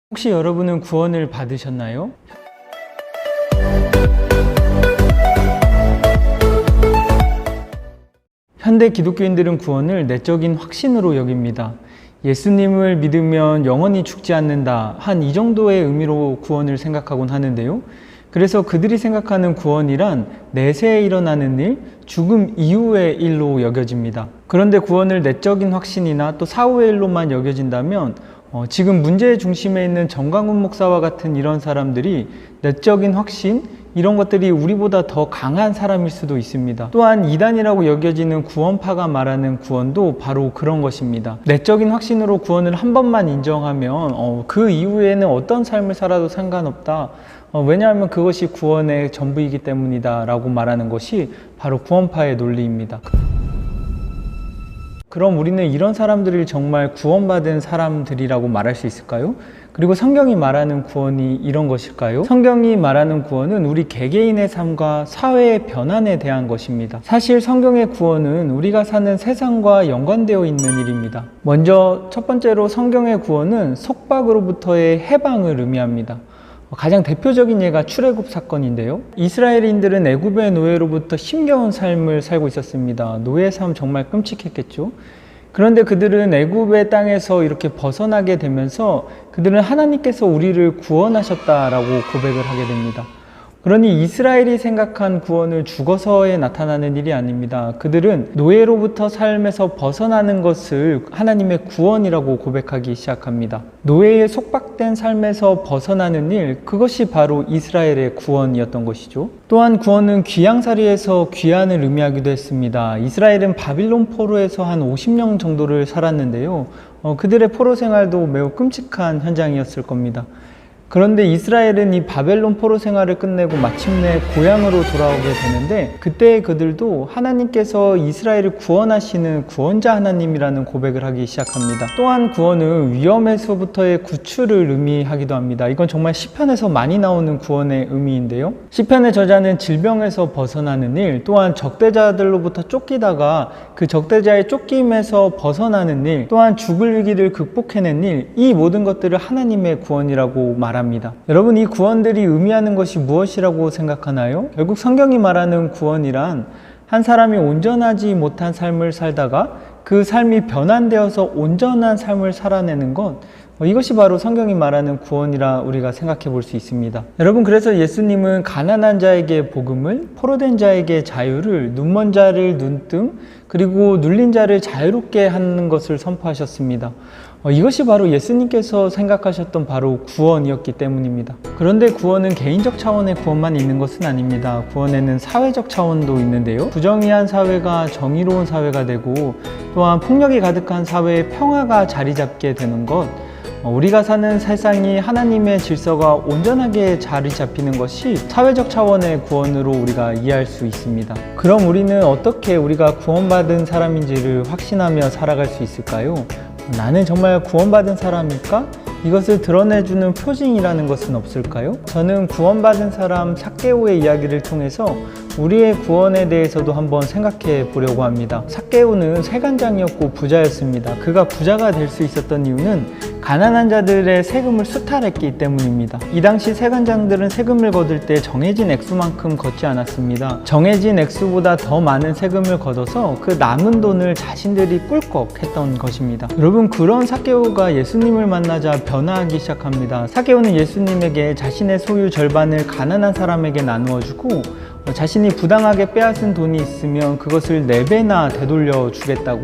혹시 여러분은 구원을 받으셨나요? 현대 기독교인들은 구원을 내적인 확신으로 여깁니다. 예수님을 믿으면 영원히 죽지 않는다 한 이 정도의 의미로 구원을 생각하곤 하는데요. 그래서 그들이 생각하는 구원이란 내세에 일어나는 일, 죽음 이후의 일로 여겨집니다. 그런데 구원을 내적인 확신이나 또 사후의 일로만 여겨진다면 지금 문제의 중심에 있는 정강훈 목사와 같은 이런 사람들이 내적인 확신, 이런 것들이 우리보다 더 강한 사람일 수도 있습니다. 또한 이단이라고 여겨지는 구원파가 말하는 구원도 바로 그런 것입니다. 내적인 확신으로 구원을 한 번만 인정하면 그 이후에는 어떤 삶을 살아도 상관없다. 왜냐하면 그것이 구원의 전부이기 때문이다 라고 말하는 것이 바로 구원파의 논리입니다. 그럼 우리는 이런 사람들을 정말 구원받은 사람들이라고 말할 수 있을까요? 그리고 성경이 말하는 구원이 이런 것일까요? 성경이 말하는 구원은 우리 개개인의 삶과 사회의 변환에 대한 것입니다. 사실 성경의 구원은 우리가 사는 세상과 연관되어 있는 일입니다. 먼저 첫 번째로 성경의 구원은 속박으로부터의 해방을 의미합니다. 가장 대표적인 예가 출애굽 사건인데요. 이스라엘인들은 애굽의 노예로부터 힘겨운 삶을 살고 있었습니다. 노예 삶 정말 끔찍했겠죠. 그런데 그들은 애굽의 땅에서 이렇게 벗어나게 되면서 그들은 하나님께서 우리를 구원하셨다라고 고백을 하게 됩니다. 그러니 이스라엘이 생각한 구원은 죽어서에 나타나는 일이 아닙니다. 그들은 노예로부터 삶에서 벗어나는 것을 하나님의 구원이라고 고백하기 시작합니다. 노예에 속박된 삶에서 벗어나는 일, 그것이 바로 이스라엘의 구원이었던 것이죠. 또한 구원은 귀양살이에서 귀환을 의미하기도 했습니다. 이스라엘은 바빌론 포로에서 한 50년 정도를 살았는데요. 그들의 포로 생활도 매우 끔찍한 현장이었을 겁니다. 그런데 이스라엘은 이 바벨론 포로 생활을 끝내고 마침내 고향으로 돌아오게 되는데 그때 그들도 하나님께서 이스라엘을 구원하시는 구원자 하나님이라는 고백을 하기 시작합니다. 또한 구원은 위험에서부터의 구출을 의미하기도 합니다. 이건 정말 시편에서 많이 나오는 구원의 의미인데요. 시편의 저자는 질병에서 벗어나는 일, 또한 적대자들로부터 쫓기다가 그 적대자의 쫓김에서 벗어나는 일, 또한 죽을 위기를 극복해낸 일, 이 모든 것들을 하나님의 구원이라고 말합니다. 여러분, 이 구원들이 의미하는 것이 무엇이라고 생각하나요? 결국 성경이 말하는 구원이란 한 사람이 온전하지 못한 삶을 살다가 그 삶이 변환되어서 온전한 삶을 살아내는 것, 이것이 바로 성경이 말하는 구원이라 우리가 생각해 볼 수 있습니다. 여러분, 그래서 예수님은 가난한 자에게 복음을, 포로된 자에게 자유를, 눈먼 자를 눈뜸, 그리고 눌린 자를 자유롭게 하는 것을 선포하셨습니다. 이것이 바로 예수님께서 생각하셨던 바로 구원이었기 때문입니다. 그런데 구원은 개인적 차원의 구원만 있는 것은 아닙니다. 구원에는 사회적 차원도 있는데요. 부정의한 사회가 정의로운 사회가 되고 또한 폭력이 가득한 사회에 평화가 자리 잡게 되는 것, 우리가 사는 세상이 하나님의 질서가 온전하게 자리 잡히는 것이 사회적 차원의 구원으로 우리가 이해할 수 있습니다. 그럼 우리는 어떻게 우리가 구원받은 사람인지를 확신하며 살아갈 수 있을까요? 나는 정말 구원받은 사람일까? 이것을 드러내주는 표징이라는 것은 없을까요? 저는 구원받은 사람 삭개오의 이야기를 통해서 우리의 구원에 대해서도 한번 생각해 보려고 합니다. 삭개오는 세관장이었고 부자였습니다. 그가 부자가 될 수 있었던 이유는 가난한 자들의 세금을 수탈했기 때문입니다. 이 당시 세관장들은 세금을 거둘 때 정해진 액수만큼 걷지 않았습니다. 정해진 액수보다 더 많은 세금을 걷어서 그 남은 돈을 자신들이 꿀꺽 했던 것입니다. 여러분, 그런 삭개오가 예수님을 만나자 변화하기 시작합니다. 삭개오는 예수님에게 자신의 소유 절반을 가난한 사람에게 나누어 주고 자신이 부당하게 빼앗은 돈이 있으면 그것을 4배나 되돌려 주겠다고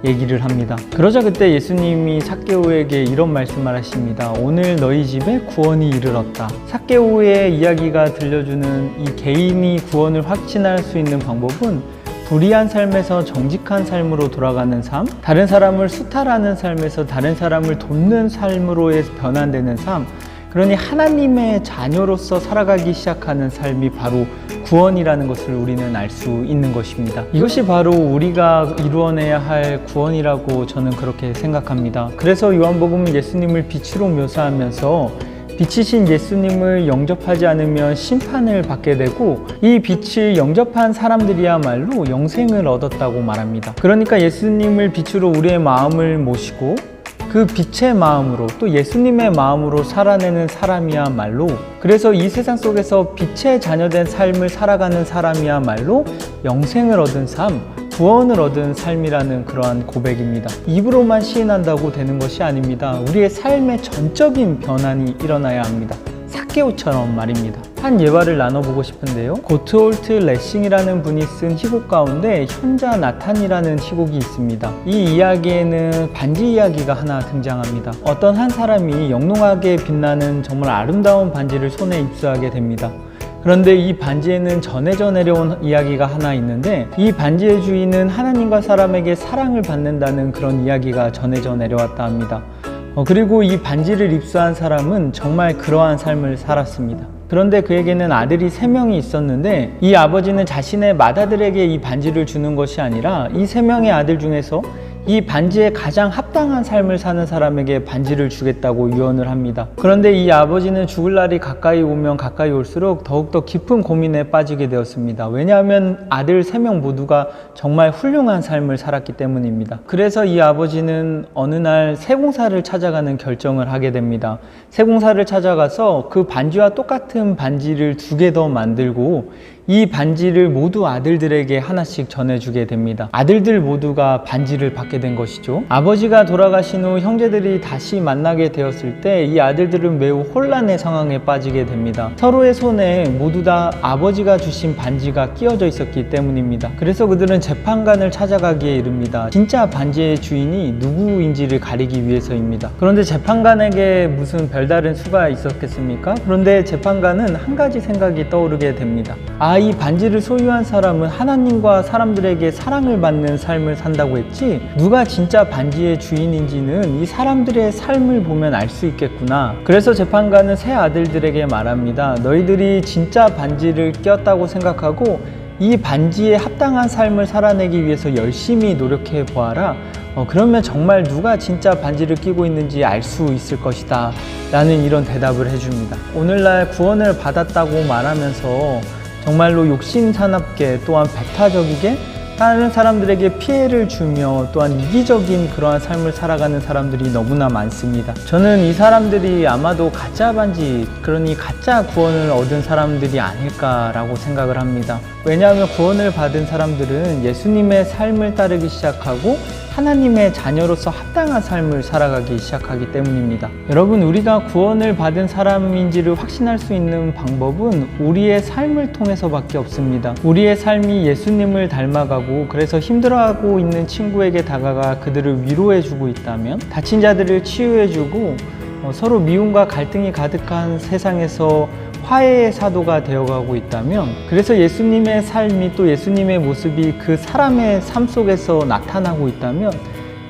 얘기를 합니다. 그러자 그때 예수님이 삭개오에게 이런 말씀을 하십니다. 오늘 너희 집에 구원이 이르렀다. 삭개오의 이야기가 들려주는 이 개인이 구원을 확신할 수 있는 방법은 불의한 삶에서 정직한 삶으로 돌아가는 삶, 다른 사람을 수탈하는 삶에서 다른 사람을 돕는 삶으로 변환되는 삶, 그러니 하나님의 자녀로서 살아가기 시작하는 삶이 바로 구원이라는 것을 우리는 알 수 있는 것입니다. 이것이 바로 우리가 이루어내야 할 구원이라고 저는 그렇게 생각합니다. 그래서 요한복음은 예수님을 빛으로 묘사하면서 빛이신 예수님을 영접하지 않으면 심판을 받게 되고 이 빛을 영접한 사람들이야말로 영생을 얻었다고 말합니다. 그러니까 예수님을 빛으로 우리의 마음을 모시고 그 빛의 마음으로 또 예수님의 마음으로 살아내는 사람이야말로, 그래서 이 세상 속에서 빛의 자녀된 삶을 살아가는 사람이야말로 영생을 얻은 삶, 구원을 얻은 삶이라는 그러한 고백입니다. 입으로만 시인한다고 되는 것이 아닙니다. 우리의 삶의 전적인 변환이 일어나야 합니다. 삭개오처럼 말입니다. 한 예화를 나눠보고 싶은데요. 고트홀트 레싱이라는 분이 쓴 희곡 가운데 현자 나탄이라는 희곡이 있습니다. 이 이야기에는 반지 이야기가 하나 등장합니다. 어떤 한 사람이 영롱하게 빛나는 정말 아름다운 반지를 손에 입수하게 됩니다. 그런데 이 반지에는 전해져 내려온 이야기가 하나 있는데, 이 반지의 주인은 하나님과 사람에게 사랑을 받는다는 그런 이야기가 전해져 내려왔다 합니다. 그리고 이 반지를 입수한 사람은 정말 그러한 삶을 살았습니다. 그런데 그에게는 아들이 3명이 있었는데, 이 아버지는 자신의 맏아들에게 이 반지를 주는 것이 아니라 이 3명의 아들 중에서 이 반지에 가장 합당한 삶을 사는 사람에게 반지를 주겠다고 유언을 합니다. 그런데 이 아버지는 죽을 날이 가까이 오면 가까이 올수록 더욱더 깊은 고민에 빠지게 되었습니다. 왜냐하면 아들 3명 모두가 정말 훌륭한 삶을 살았기 때문입니다. 그래서 이 아버지는 어느 날 세공사를 찾아가는 결정을 하게 됩니다. 세공사를 찾아가서 그 반지와 똑같은 반지를 2개 더 만들고 이 반지를 모두 아들들에게 하나씩 전해주게 됩니다. 아들들 모두가 반지를 받게 된 것이죠. 아버지가 돌아가신 후 형제들이 다시 만나게 되었을 때 이 아들들은 매우 혼란의 상황에 빠지게 됩니다. 서로의 손에 모두 다 아버지가 주신 반지가 끼어져 있었기 때문입니다. 그래서 그들은 재판관을 찾아가기에 이릅니다. 진짜 반지의 주인이 누구인지를 가리기 위해서입니다. 그런데 재판관에게 무슨 별다른 수가 있었겠습니까? 그런데 재판관은 한 가지 생각이 떠오르게 됩니다. 이 반지를 소유한 사람은 하나님과 사람들에게 사랑을 받는 삶을 산다고 했지, 누가 진짜 반지의 주인인지는 이 사람들의 삶을 보면 알 수 있겠구나. 그래서 재판관은 세 아들들에게 말합니다. 너희들이 진짜 반지를 꼈다고 생각하고 이 반지에 합당한 삶을 살아내기 위해서 열심히 노력해 보아라. 그러면 정말 누가 진짜 반지를 끼고 있는지 알 수 있을 것이다 라는 이런 대답을 해줍니다. 오늘날 구원을 받았다고 말하면서 정말로 욕심사납게 또한 배타적이게 다른 사람들에게 피해를 주며 또한 이기적인 그러한 삶을 살아가는 사람들이 너무나 많습니다. 저는 이 사람들이 아마도 가짜 반지, 그러니 가짜 구원을 얻은 사람들이 아닐까라고 생각을 합니다. 왜냐하면 구원을 받은 사람들은 예수님의 삶을 따르기 시작하고 하나님의 자녀로서 합당한 삶을 살아가기 시작하기 때문입니다. 여러분, 우리가 구원을 받은 사람인지를 확신할 수 있는 방법은 우리의 삶을 통해서밖에 없습니다. 우리의 삶이 예수님을 닮아가고, 그래서 힘들어하고 있는 친구에게 다가가 그들을 위로해주고 있다면, 다친 자들을 치유해주고 서로 미움과 갈등이 가득한 세상에서 화해의 사도가 되어가고 있다면, 그래서 예수님의 삶이 또 예수님의 모습이 그 사람의 삶 속에서 나타나고 있다면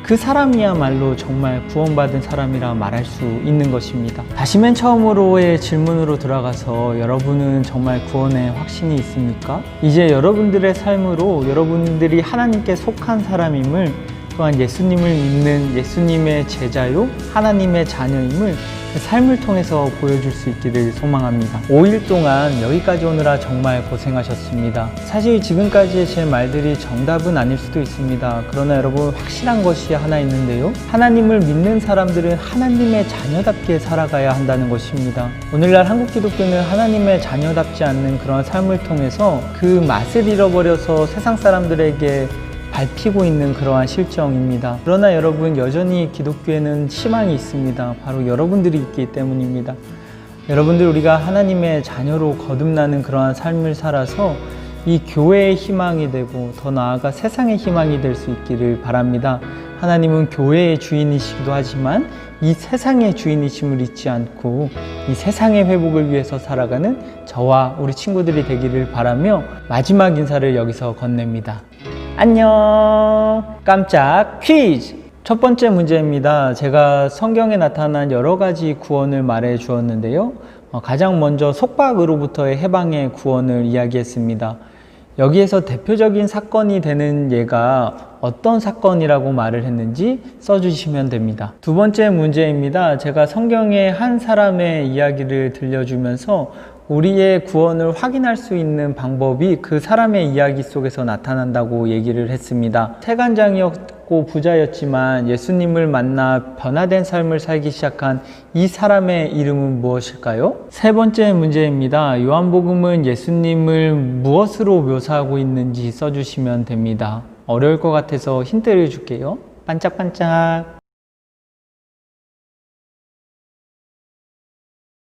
그 사람이야말로 정말 구원받은 사람이라 말할 수 있는 것입니다. 다시 맨 처음으로의 질문으로 돌아가서 여러분은 정말 구원에 확신이 있습니까? 이제 여러분들의 삶으로 여러분들이 하나님께 속한 사람임을, 또한 예수님을 믿는 예수님의 제자요 하나님의 자녀임을 그 삶을 통해서 보여줄 수 있기를 소망합니다. 5일 동안 여기까지 오느라 정말 고생하셨습니다. 사실 지금까지의 제 말들이 정답은 아닐 수도 있습니다. 그러나 여러분, 확실한 것이 하나 있는데요, 하나님을 믿는 사람들은 하나님의 자녀답게 살아가야 한다는 것입니다. 오늘날 한국 기독교는 하나님의 자녀답지 않는 그런 삶을 통해서 그 맛을 잃어버려서 세상 사람들에게 밟히고 있는 그러한 실정입니다. 그러나 여러분, 여전히 기독교에는 희망이 있습니다. 바로 여러분들이 있기 때문입니다. 여러분들, 우리가 하나님의 자녀로 거듭나는 그러한 삶을 살아서 이 교회의 희망이 되고 더 나아가 세상의 희망이 될 수 있기를 바랍니다. 하나님은 교회의 주인이시기도 하지만 이 세상의 주인이심을 잊지 않고 이 세상의 회복을 위해서 살아가는 저와 우리 친구들이 되기를 바라며 마지막 인사를 여기서 건넵니다. 안녕! 깜짝 퀴즈! 첫 번째 문제입니다. 제가 성경에 나타난 여러 가지 구원을 말해 주었는데요. 가장 먼저 속박으로부터의 해방의 구원을 이야기했습니다. 여기에서 대표적인 사건이 되는 예가 어떤 사건이라고 말을 했는지 써주시면 됩니다. 두 번째 문제입니다. 제가 성경의 한 사람의 이야기를 들려주면서 우리의 구원을 확인할 수 있는 방법이 그 사람의 이야기 속에서 나타난다고 얘기를 했습니다. 세간장이었고 가난했고 부자였지만 예수님을 만나 변화된 삶을 살기 시작한 이 사람의 이름은 무엇일까요? 세 번째 문제입니다. 요한복음은 예수님을 무엇으로 묘사하고 있는지 써주시면 됩니다. 어려울 것 같아서 힌트를 줄게요. 반짝반짝.